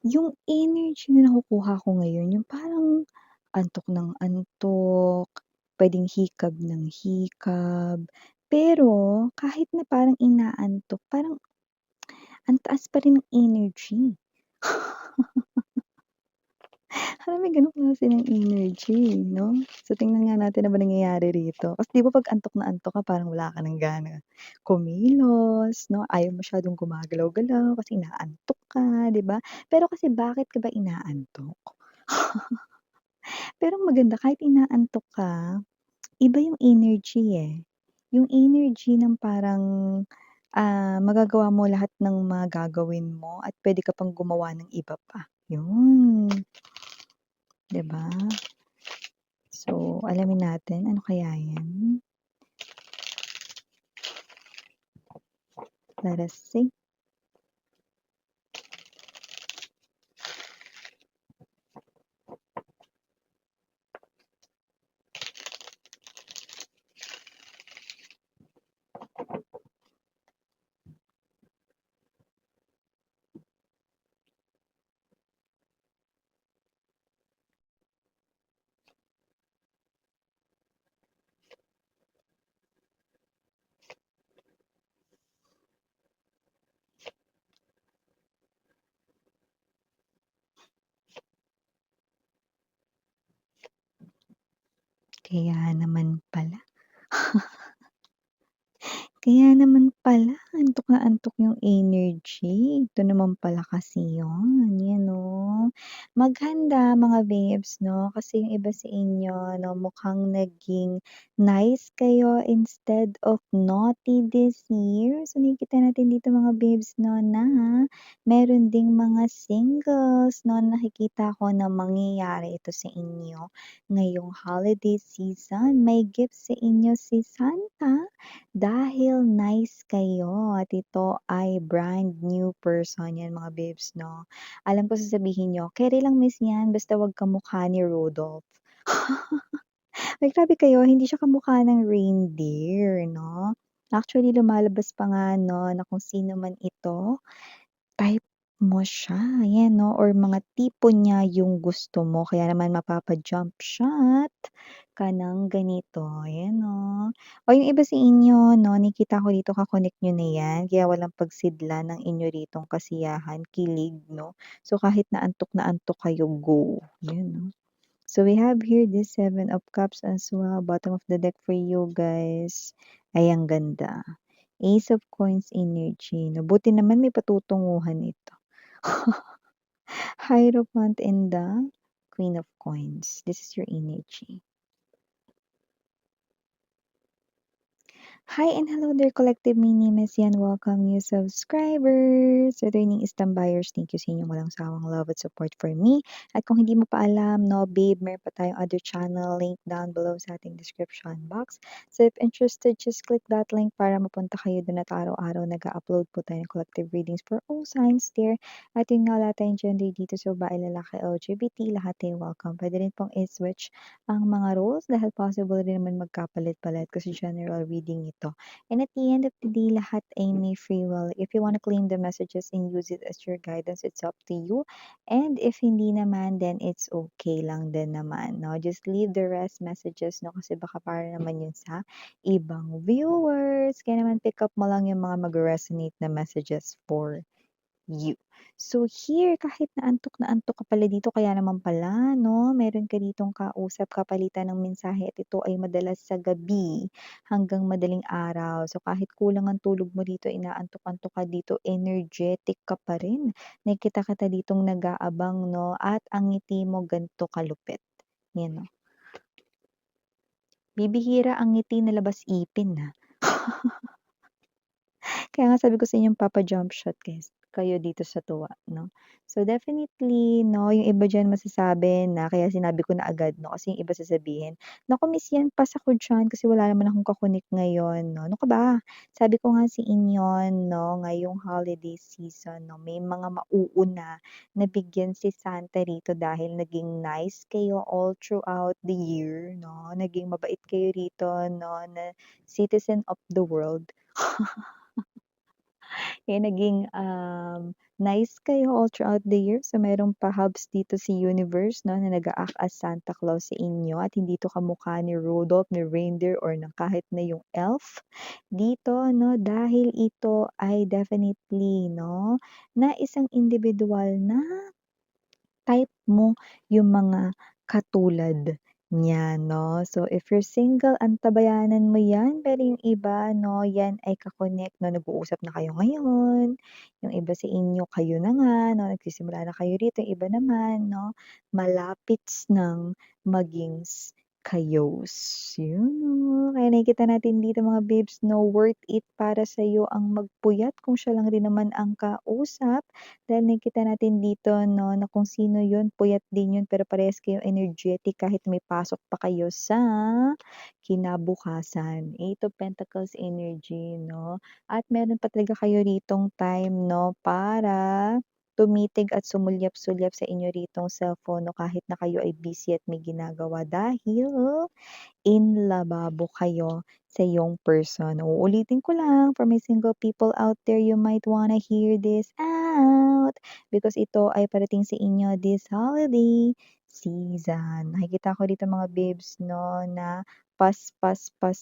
Yung energy na nakukuha ko ngayon yung parang antok ng antok, puwedeng hikab ng hikab, pero kahit na parang inaantok parang ang taas pa rin ng energy. Alam may gano'ng klase ng energy 'no? So, tingnan nga natin ano ba nangyayari rito. Kasi 'di ba 'pag antok na antok ka parang wala ka ng gana kumilos 'no, ayaw masyadong gumagalaw-galaw kasi inaantok ka, 'di ba? Pero kasi bakit ka ba inaantok? Pero ang maganda kahit inaantok ka, iba yung energy, eh. Yung energy ng parang, magagawa mo lahat ng mga gagawin mo at puwede ka pang gumawa ng iba pa, yun, 'di ba? So, alamin natin ano kaya 'yan? Let us see. Kaya naman pala. Kaya naman pala antok na antok yung energy, ito naman pala kasi yun, 'yan oh. Maghanda mga babes 'no, kasi yung iba sa inyo 'no, mukhang naging nice kayo instead of naughty this year. So, nakikita natin dito mga babes 'no, na meron ding mga singles 'no, nakikita ko na mangyayari ito sa inyo ngayong holiday season. May gift sa inyo si Santa dahil nice kayo at ito ay brand new person 'yan mga babes 'no. Alam ko sasabihin niyo, "Kere lang miss 'yan basta 'wag kamukha ni Rudolph." Ay grabe kayo, hindi siya kamukha ng reindeer 'no. Actually lumalabas pa nga 'no, na kung sino man ito type mo siya, ayan 'no, or mga tipo niya yung gusto mo kaya naman mapapa-jump shot ka ng ganito, ayan 'no. O yung iba sa inyo 'no, nakikita ko dito ka-connect niyo na 'yan kaya walang pagsidlan ng inyo ritong kasiyahan, kilig 'no. So kahit na antok kayo, go, 'yan 'no. So we have here this Seven of Cups as well, bottom of the deck for you guys. Ay ang ganda. Ace of Coins energy 'no, buti naman may patutunguhan ito. Hierophant and the Queen of Coins. This is your energy. Hi and hello there, collective minimas yan. Welcome new subscribers, returning Istam buyers. Thank you sa inyong walang sawang love at support for me. At kung hindi mo pa alam, no, babe, meron pa tayong other channel link down below sa ating description box. So if interested, just click that link para mapunta kayo dun at araw-araw nag-upload po tayo ng collective readings for all signs there. At yun nga, wala tayong gender dito, so babae, lalaki, LGBT, lahat ay welcome. Pwede rin pong i-switch ang mga roles dahil possible rin naman magkapalit-palit kasi general reading ito. And at the end of the day, lahat ay may free will. If you wanna claim the messages and use it as your guidance, it's up to you. And if hindi naman, then it's okay lang din naman, no? Just leave the rest messages, no? Kasi baka para naman yun sa ibang viewers. Kaya naman pick up mo lang yung mga mag-resonate na messages for you. So here, kahit na antok ka pala dito kaya naman pala 'no, meron ka ditong kausap kapalitan ng mensahe at ito ay madalas sa gabi hanggang madaling araw. So kahit kulang ang tulog mo dito, inaantok-antok ka dito, energetic ka pa rin. Nakikita kita ditong nag-aabang 'no, at ang ngiti mo ganito kalupit, 'yan 'no. Bibihira ang ngiti na labas ipin, Kaya nga sabi ko sa inyo papa-jump shot kayo dito sa tuwa 'no. So definitely 'no, yung iba diyan masasabi na kaya sinabi ko na agad 'no, kasi yung iba sasabihin, "Naku miss yan pass ako diyan kasi wala naman akong ka-connect ngayon 'no." Ano ka ba? Sabi ko nga sa inyo 'no, ngayong holiday season 'no, may mga mauuna na bigyan si Santa rito dahil naging nice kayo all throughout the year 'no, naging mabait kayo rito 'no, na citizen of the world. Eh, naging, nice kayo all throughout the year. So, meron pa hubs dito si universe 'no, na nag-a-act as Santa Claus sa inyo at hindi 'to kamukha ni Rudolph, ni reindeer or ng kahit na yung elf dito 'no, dahil ito ay definitely 'no, na isang individual na type mo yung mga katulad niya 'no. So, if you're single, antabayanan mo 'yan, pero yung iba 'no, 'yan ay ka-connect 'no, nag-uusap na kayo ngayon, yung iba sa inyo kayo na nga 'no, nagsisimula na kayo rito, yung iba naman 'no, malapits ng maging kayos. Yun 'no, kaya nakikita natin dito mga babes 'no, worth it para sa'yo ang magpuyat kung siya lang rin naman ang kausap. Dahil nakikita natin dito 'no, na kung sino yun puyat din yun pero parehas kayong energetic kahit may pasok pa kayo sa kinabukasan. Eight of Pentacles energy 'no, at meron pa talaga kayo ritong time 'no, para tumitig at sumulyap-sulyap sa inyo ritong cellphone 'no, kahit na kayo ay busy at may ginagawa dahil in lababo kayo sa iyong person. Uulitin ko lang for my single people out there, you might wanna hear this out because ito ay parating sa inyo this holiday season. Nakikita ko dito mga babes 'no, na pas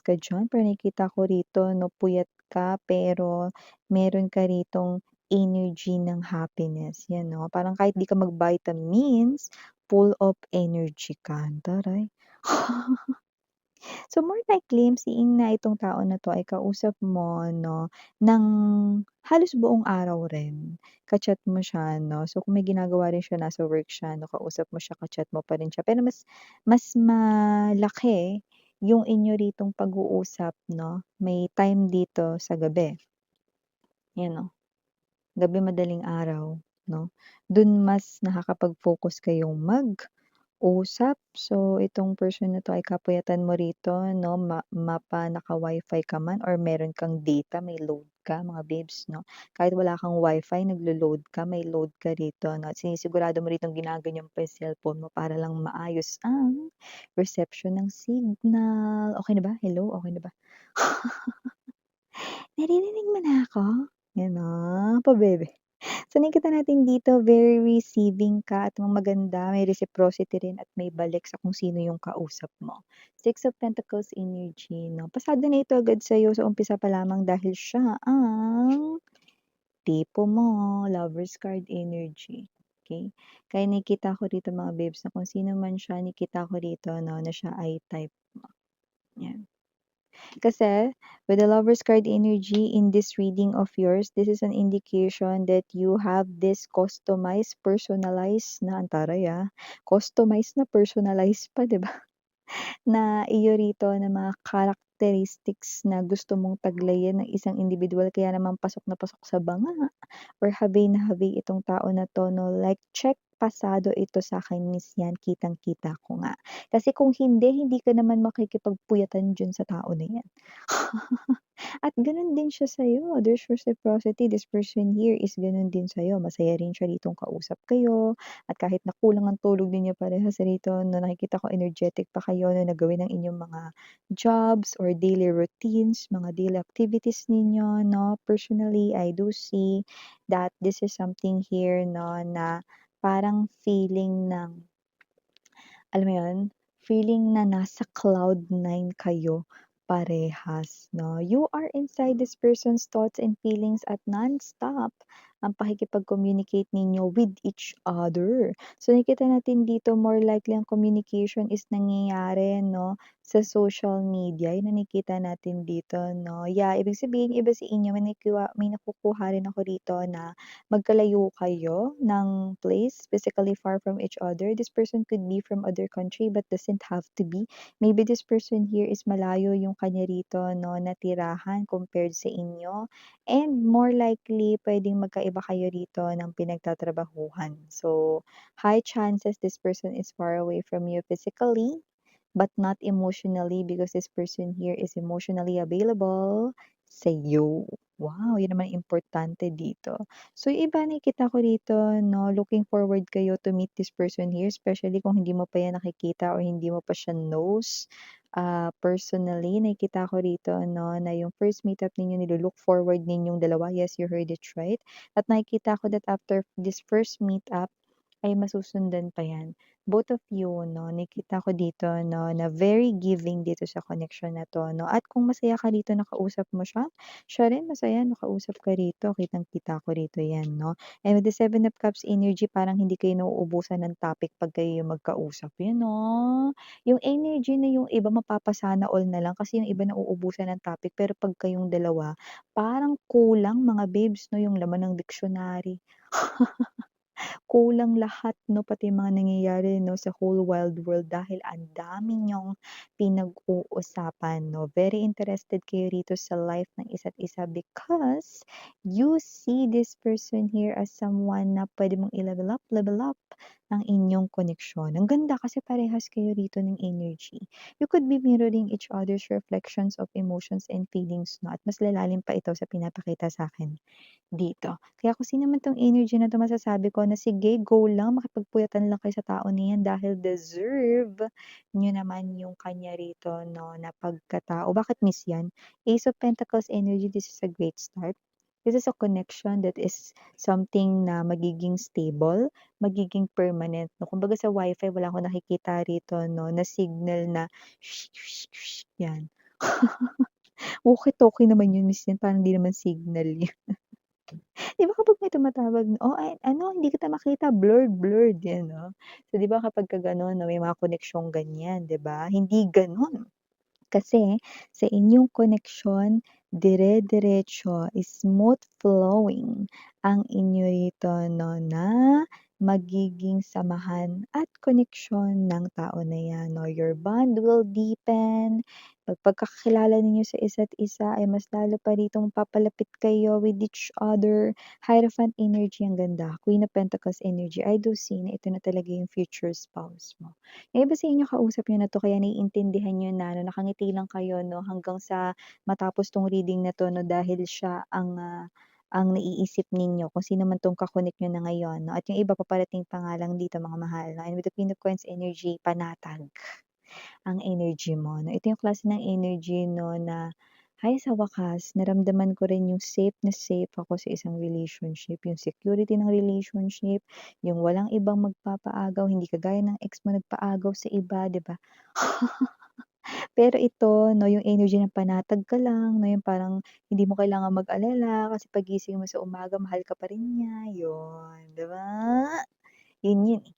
ka diyan, pero nakikita ko rito 'no, puyat ka pero meron ka ritong energy ng happiness, 'yan 'no. Parang kahit di ka mag-vitamins, full of energy ka, taray. So, more likely I'm seeing na itong tao na 'to ay kausap mo 'no, ng halos buong araw rin. Ka-chat mo siya 'no, so kung may ginagawa rin siya, nasa work siya 'no, kausap mo siya, ka-chat mo pa rin siya. Pero mas malaki yung inyo ritong pag-uusap 'no, may time dito sa gabi, 'yan 'no, gabi madaling araw 'no, dun mas nakakapag-focus kayong usap. So, itong person na 'to ay kapuyatan mo rito 'no, naka-Wi-Fi ka man or meron kang data, may load ka mga babes 'no. Kahit wala kang Wi-Fi, naglo-load ka, may load ka rito 'no, at sinisigurado mo ritong ginaganyan pa yung cellphone mo para lang maayos ang reception ng signal. Okey na ba? Hello, okey na ba? Naririnig mo na ako? Yan, pa-bebe. So, nakikita natin dito very receiving ka at maganda, may reciprocity rin at may balik sa kung sino yung kausap mo. Six of Pentacles energy 'no, pasado na ito agad sa'yo sa umpisa pa lamang dahil siya ang tipo mo, Lovers card energy, okey. Kaya nakikita ko rito mga babes na kung sino man siya, nakikita ko rito 'no, na siya ay type mo, 'yan. Kasi with the Lovers card energy in this reading of yours, this is an indication that you have this customized, personalized na ang taray, customized na personalized pa, 'di ba? Na iyo rito na mga characteristics na gusto mong taglayin ng isang individual kaya naman pasok na pasok sa banga or habi na habi itong tao na 'to 'no, like check pasado ito sa'kin miss yan, kitang-kita ko nga. Kasi kung hindi, hindi ka naman makikipagpuyatan diyan sa tao na yan. At gano'n din siya sa'yo, there's reciprocity, this person here is gano'n din sa'yo, masaya rin siya ditong kausap kayo at kahit na kulang ang tulog ninyo parehas rito na nakikita ko energetic pa kayo na gawin ang inyong mga jobs or daily routines, mga daily activities ninyo 'no. Personally, I do see that this is something here 'no, na parang feeling ng alam mo 'yun, feeling na nasa cloud nine kayo parehas 'no. You are inside this person's thoughts and feelings at nonstop ang pakikipag-communicate ninyo with each other. So, nakikita natin dito more likely ang communication is nangyayari 'no, sa social media, 'yun ang nakikita natin dito 'no. Yeah, ibig sabihin iba sa inyo may nakukuha rin ako rito na magkalayo kayo ng place, physically far from each other. This person could be from other country but doesn't have to be. Maybe this person here is malayo yung kanya rito 'no, na tirahan compared sa inyo and more likely puwedeng magkaiba kayo rito ng pinagtatrabahuhan. So, high chances this person is far away from you physically but not emotionally because this person here is emotionally available sa iyo. Wow, yun naman importante dito. So, yung iba nakikita ko dito 'no, looking forward kayo to meet this person here especially kung hindi mo pa yan nakikita or hindi mo pa siya knows. personally nakikita ko rito 'no, na yung first meetup ninyo nilu-look forward ninyong dalawa, yes, you heard it right. At nakikita ko that after this first meetup ay masusundan pa 'yan. Both of you 'no, nakikita ko dito 'no, na very giving dito sa connection na 'to 'no, at kung masaya ka rito na kausap mo siya, siya rin masaya na kausap ka rito, kitang-kita ko rito 'yan 'no. And with the Seven of Cups energy parang hindi kayo nauubusan ng topic 'pag kayo yung magkausap, yun 'no. Yung energy na yung iba mapapasana all na lang kasi yung iba nauubusan ng topic pero 'pag kayong dalawa, parang kulang mga babes 'no, yung laman ng dictionary. Kulang lahat 'no, pati yung mga nangyayari 'no, sa whole wide world dahil ang dami niyong pinag-uusapan 'no. Very interested kayo rito sa life ng isa't isa because you see this person here as someone na puwede mong level up ang inyong koneksyon. Ang ganda kasi parehas kayo rito ng energy. You could be mirroring each other's reflections of emotions and feelings 'no, at mas lalalim pa ito sa pinapakita sa'kin dito. Kaya kung sino man 'tong energy na 'to masasabi ko na sige go lang, makipagpuyatan lang kayo sa tao na 'yan dahil deserve niyo naman yung kanya rito 'no, na pagkatao. Bakit miss 'yan? Ace of Pentacles energy, this is a great start. This is a connection that is something na magiging stable, magiging permanent 'no. Kumbaga sa wifi wala akong nakikita rito 'no, na signal na 'yan. Walkie-talkie naman yun miss 'yan, parang 'di naman signal 'yan. 'Di ba kapag may tumatawag, "Oh, ay ano hindi kita makita, blurred, blurred." 'Yan 'no. So 'di ba kapagka gano'n na may mga koneksyong ganyan 'di ba, hindi gano'n. Kasi sa inyong koneksyon, dire-diretso, smooth flowing ang inyo rito 'no, na magiging samahan at koneksyon ng tao na 'yan 'no. Your bond will deepen, pagkakakilala ninyo sa isa't isa ay mas lalo pa ritong papalapit kayo with each other. Hierophant energy, ang ganda. Queen of Pentacles energy, I do see na ito na talaga yung future spouse mo. Yung iba sa inyo kausap niyo na 'to kaya naiintindihan niyo na 'no, nakangiti lang kayo 'no, hanggang sa matapos 'tong reading na 'to 'no, dahil siya ang naiisip ninyo kung sino man 'tong ka-connect niyo na ngayon 'no, at yung iba paparating pa nga lang dito mga mahal 'no, and with the Queen of Coins energy, panatag ang energy mo 'no. Ito yung klase ng energy 'no na, ay sa wakas naramdaman ko rin yung safe ako sa isang relationship, yung security ng relationship, yung walang ibang magpapaagaw, hindi kagaya ng ex mo nagpaagaw sa iba, 'di ba? Pero ito 'no, yung energy na panatag ka lang 'no, yung parang hindi mo kailangang mag-alala kasi paggising mo sa umaga mahal ka pa rin niya, yun, 'di ba? Yun yun, eh.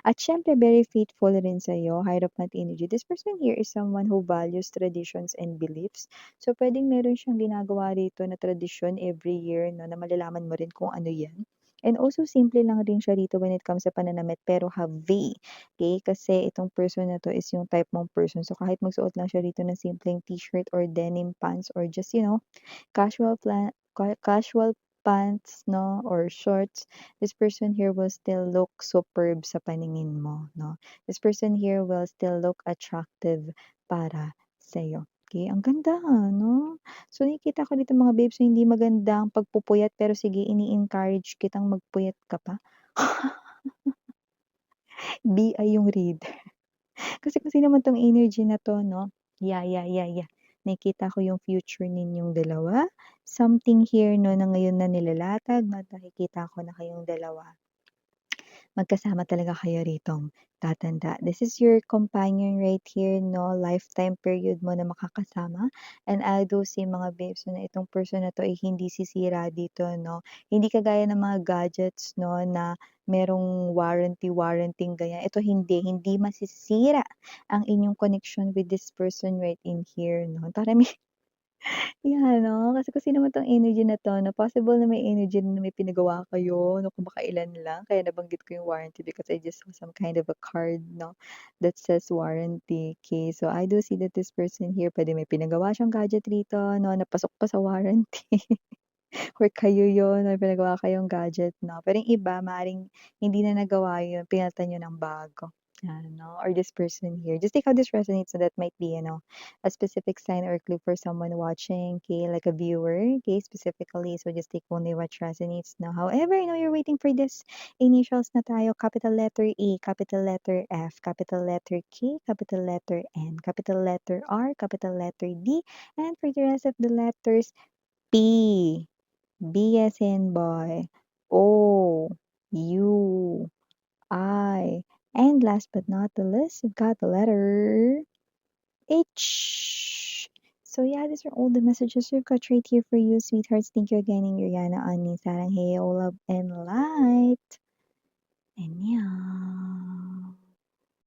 At siyempre very faithful rin sa'yo, Hierophant energy. This person here is someone who values traditions and beliefs. So, puwedeng meron siyang ginagawa rito na tradisyon every year 'no, na malalaman mo rin kung ano 'yan. And also simple lang rin siya rito when it comes sa pananamit pero heavy, okey? Kasi itong person na 'to is yung type mong person. So, kahit magsuot lang siya rito ng simpleng t-shirt or denim pants or just, casual pants 'no or shorts, this person here will still look superb sa paningin mo 'no. This person here will still look attractive para sa'yo, okey. Ang ganda 'no. So nakikita ko dito mga babes na hindi maganda ang pagpupuyat pero sige ini-encourage kitang magpuyat ka pa. BI yung reader. Kasi kung sino man 'tong energy na 'to 'no, yeah. Nakikita ko yung future ninyong dalawa. Something here 'no na ngayon na nilalatag at nakikita ko na kayong dalawa magkasama talaga kayo ritong tatanda. This is your companion right here 'no, lifetime period mo na makakasama and I do see mga babes na itong person na 'to ay hindi sisira dito 'no. Hindi kagaya ng mga gadgets 'no na merong warranty ganyan. Ito hindi masisira ang inyong connection with this person right in here 'no. Parang yeah, 'no? Kasi kung sino man 'tong energy na 'to 'no, possible na may energy na may pinagawa kayo 'no, kamakailan lang. Kaya nabanggit ko yung warranty because I just saw some kind of a card 'no, that says warranty. Okay, so I do see that this person here puwede may pinagawa siyang gadget rito 'no, napasok pa sa warranty or kayo yun, may pinagawa kayong gadget 'no. Pero yung iba maaaring hindi na nagawa yun, pinalitan niyo ng bago. or this person here. Just take how this resonates, so that might be, a specific sign or clue for someone watching, okay, like a viewer, okay, specifically. So just take only what resonates now. However, I know you're waiting for this. Initials na tayo, capital letter A, capital letter F, capital letter K, capital letter N, capital letter R, capital letter D, and for the rest of the letters, P. B as in boy, O, U, I, and last but not the least, we've got the letter H. So yeah, these are all the messages we've got right here for you, sweethearts. Thank you again, and Yana, Ani, Sarang, Hey, love, and light. And yeah.